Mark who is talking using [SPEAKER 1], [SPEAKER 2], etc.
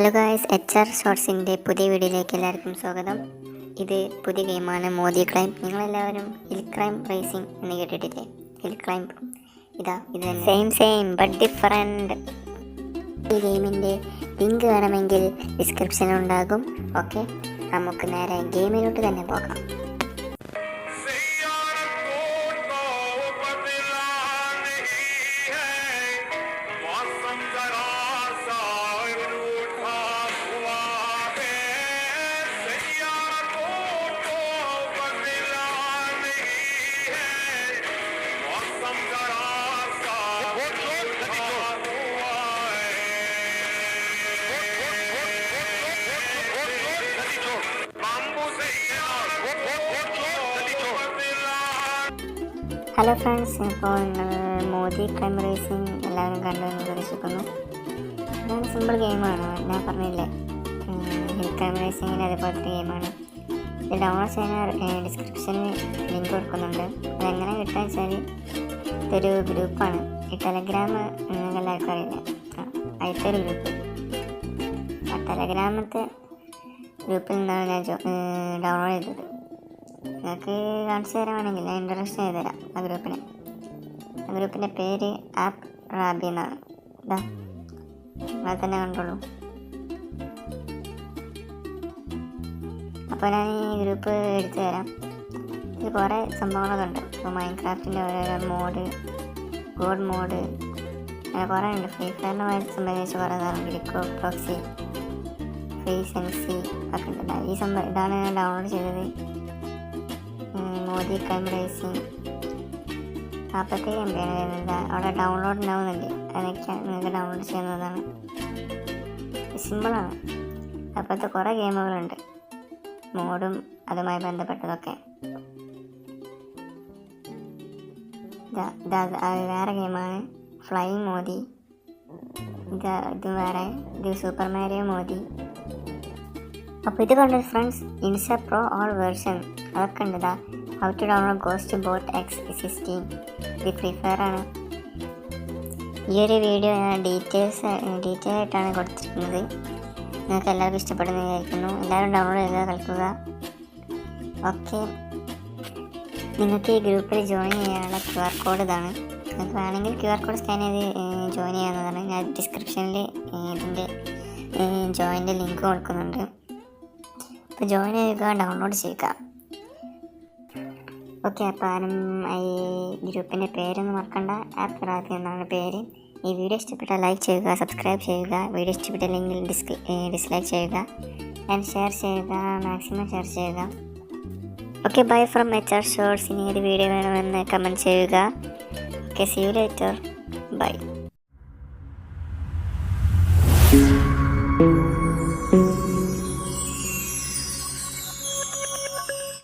[SPEAKER 1] Hello guys, HR ഷോർട്സിൻ്റെ പുതിയ വീഡിയോയിലേക്ക് എല്ലാവർക്കും സ്വാഗതം. ഇത് പുതിയ ഗെയിമാണ് മോദി ക്ലൈം. നിങ്ങളെല്ലാവരും ഹിൽ ക്ലൈം റേസിംഗ് എന്ന് കേട്ടിട്ടില്ലേ? ഹിൽ ക്ലൈം ഇത് സെയിം ബട്ട് ഡിഫറെൻറ്റ്. ഈ ഗെയിമിൻ്റെ ലിങ്ക് വേണമെങ്കിൽ ഡിസ്ക്രിപ്ഷനിലുണ്ടാകും. ഓക്കെ, നമുക്ക് നേരെ ഗെയിമിലോട്ട് തന്നെ പോകാം. ഹലോ ഫ്രണ്ട്സ്, ഇപ്പോൾ മോദി ക്ലൈം റേസിംഗ് എല്ലാവരും കണ്ടു എന്ന് പ്രതീക്ഷിക്കുന്നു. ഇതാണ് സിമ്പിൾ ഗെയിമാണ്, ഞാൻ പറഞ്ഞില്ലേ, ഹിൽ ക്ലൈം റേസിങ്ങിന് അതേപോലത്തെ ഗെയിമാണ്. ഇത് ഡൗൺലോഡ് ചെയ്യാൻ ഡിസ്ക്രിപ്ഷനിൽ ലിങ്ക് കൊടുക്കുന്നുണ്ട്. അതെങ്ങനെ കിട്ടുക വെച്ചാൽ ഇതൊരു ഗ്രൂപ്പാണ്. ഈ ടെലഗ്രാം നിങ്ങൾക്ക് എല്ലാവർക്കും അറിയില്ല, അതിലത്തെ ഒരു ഗ്രൂപ്പ്. ആ ടെലഗ്രാമത്തെ ഗ്രൂപ്പിൽ നിന്നാണ് ഞാൻ ഡൗൺലോഡ് ചെയ്തത്. നിങ്ങൾക്ക് കാണിച്ചു തരാമെങ്കിൽ ഞാൻ ഇൻട്രൊഡക്ഷൻ ചെയ്ത് തരാം ആ ഗ്രൂപ്പിൻ്റെ പേര് ആപ്പ് റാബി എന്നാണ്. ഇതാ അത് തന്നെ കണ്ടോളൂ. അപ്പോൾ ഞാൻ ഈ ഗ്രൂപ്പ് എടുത്തു തരാം. ഇത് കുറേ സംഭവങ്ങളൊക്കെ ഉണ്ട്. ഇപ്പോൾ മൈൻക്രാഫ്റ്റിൻ്റെ ഓരോരോ മോഡ്, ഗോഡ് മോഡ്, അങ്ങനെ കുറേ ഉണ്ട്. ഫ്രീ ഫയറിനുമായി സംബന്ധിച്ച് കുറേ സാധനം, ഗ്രിക്കോ പ്രോക്സി, ഫ്രീ സെൻസി ഒക്കെ ഉണ്ട്. ഇതാണ് ഞാൻ ഡൗൺലോഡ് ചെയ്തത്, മോദി ക്ലൈം റേസിംഗ്. 47 MB ആണ് വരുന്നത്. അവിടെ ഡൗൺലോഡ് ഉണ്ടാവുന്നുണ്ട്, അതൊക്കെ നിങ്ങൾക്ക് ഡൗൺലോഡ് ചെയ്യുന്നതാണ്. സിമ്പിളാണ്. അപ്പോഴത്തെ കുറേ ഗെയിമുകളുണ്ട്, മോഡും അതുമായി ബന്ധപ്പെട്ടതൊക്കെ. വേറെ ഗെയിമാണ് ഫ്ലൈയിങ് മോദി. ഇത് വേറെ, ഇത് സൂപ്പർ മാരിയോ മോദി. അപ്പോൾ ഇത് കണ്ടത് friends, Insta pro all version അതൊക്കെ ഉണ്ട്. How to download ghost bot X16. ഇത് ഫ്രീ ഫയർ ആണ്. ഈ ഒരു വീഡിയോ ഞാൻ ഡീറ്റെയിൽ ആയിട്ടാണ് കൊടുത്തിരിക്കുന്നത്. നിങ്ങൾക്ക് എല്ലാവർക്കും ഇഷ്ടപ്പെടുന്ന വിചാരിക്കുന്നു. എല്ലാവരും ഡൗൺലോഡ് ചെയ്ത് കളിക്കുക. ഓക്കെ, നിങ്ങൾക്ക് ഈ ഗ്രൂപ്പിൽ ജോയിൻ ചെയ്യാനുള്ള QR കോഡ് ഇതാണ്. നിങ്ങൾക്ക് വേണമെങ്കിൽ QR കോഡ് സ്കാൻ ചെയ്ത് ജോയിൻ ചെയ്യാവുന്നതാണ്. ഞാൻ ഡിസ്ക്രിപ്ഷനിൽ ഇതിൻ്റെ ജോയിൻ്റെ ലിങ്ക് കൊടുക്കുന്നുണ്ട്. അപ്പോൾ ജോയിൻ ചെയ്യുക, ഡൗൺലോഡ് ചെയ്യുക. ഓക്കെ, അപ്പോൾ ഈ ഗ്രൂപ്പിൻ്റെ പേരൊന്നും മറക്കണ്ട, ആപ്പ് റാബി എന്നാണ് പേര്. ഈ വീഡിയോ ഇഷ്ടപ്പെട്ടാൽ ലൈക്ക് ചെയ്യുക, സബ്സ്ക്രൈബ് ചെയ്യുക. വീഡിയോ ഇഷ്ടപ്പെട്ടില്ലെങ്കിൽ ഡിസ്ലൈക്ക് ചെയ്യുക, ആൻഡ് ഷെയർ ചെയ്യുക, മാക്സിമം ഷെയർ ചെയ്യുക. Okay, bye from HR shorts. ഇനി ഏത് വീഡിയോ വേണമെന്ന് കമൻറ്റ് ചെയ്യുക. Okay, see you later, by.